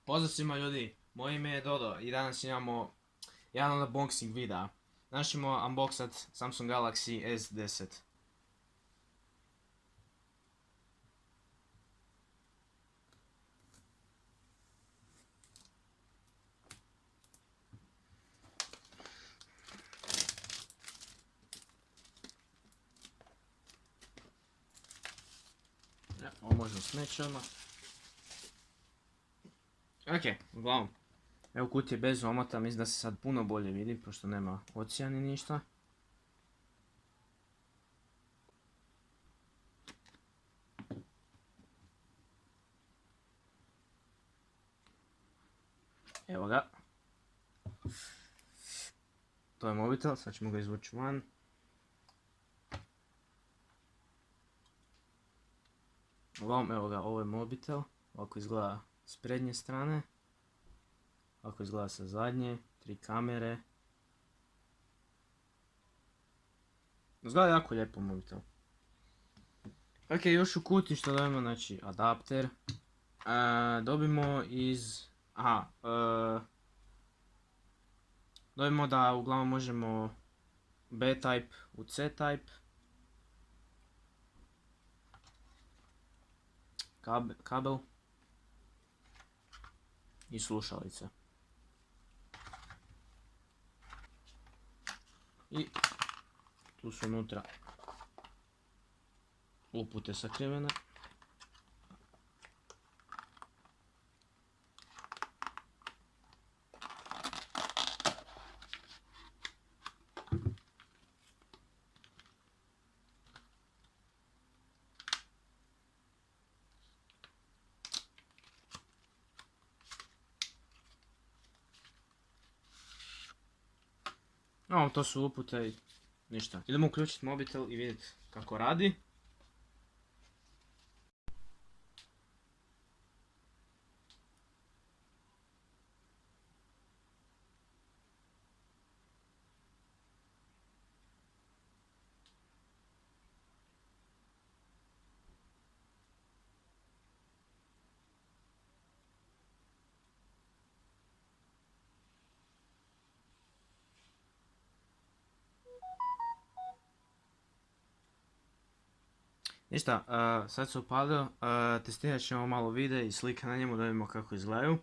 Pozdrav svima ljudi, moje ime je Dodo i danas imamo jedan unboxing videa. Danas ćemo unboxat Samsung Galaxy S10. Ovo možemo smeći odmah. Ok, uglavnom. Evo kutije bez omota, mislim da se sad puno bolje vidi, pošto nema ocija ni ništa. Evo ga. To je mobitel, sad ćemo ga izvući van. Uglavnom, evo ga, ovo je mobitel, ovako izgleda s prednje strane. Ovako izgleda sa zadnje, 3 kamere. Izgleda jako lijepo mobitel. Ok, još u kutiji što dobimo, znači adapter. Dobimo iz... dobimo da uglavnom možemo B-type u C-type. Kabel. I slušalice. I tu su unutra upute sakrivene. To su upute i ništa. Idemo uključiti mobitel i vidjeti kako radi. Ništa, sad se upadio, testirat ćemo malo videa i slike na njemu da vidimo kako izgledaju.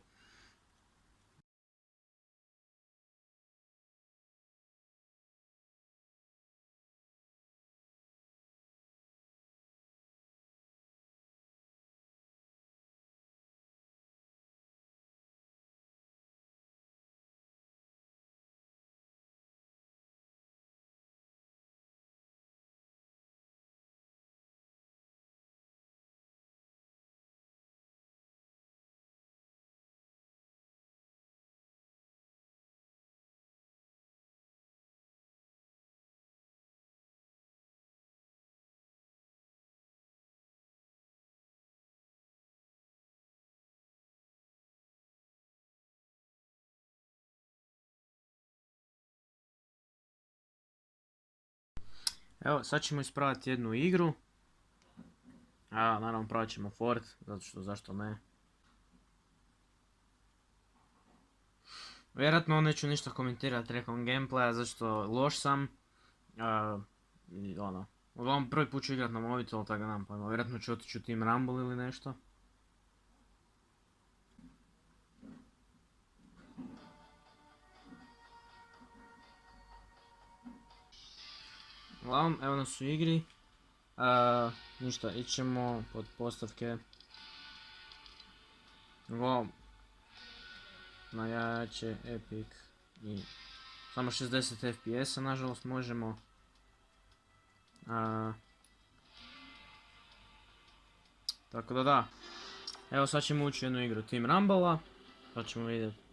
Evo, sad ćemo ispraviti jednu igru. Naravno pravit ćemo Ford, zato što zašto ne. Vjerojatno neću ništa komentirati rekom gameplaya, zato što loš sam. Uglavnom prvi put ću igrat na mobitel, tako da nemam pojma. Vjerojatno ću otići u Team Rumble ili nešto. Uglavnom, evo nas u igri. Ništa, ićemo pod postavke. Uglavnom, najjače, Epic i samo 60 FPS-a nažalost možemo. Tako da. Evo sad ćemo ući u jednu igru Team Rumble-a, pa ćemo vidjeti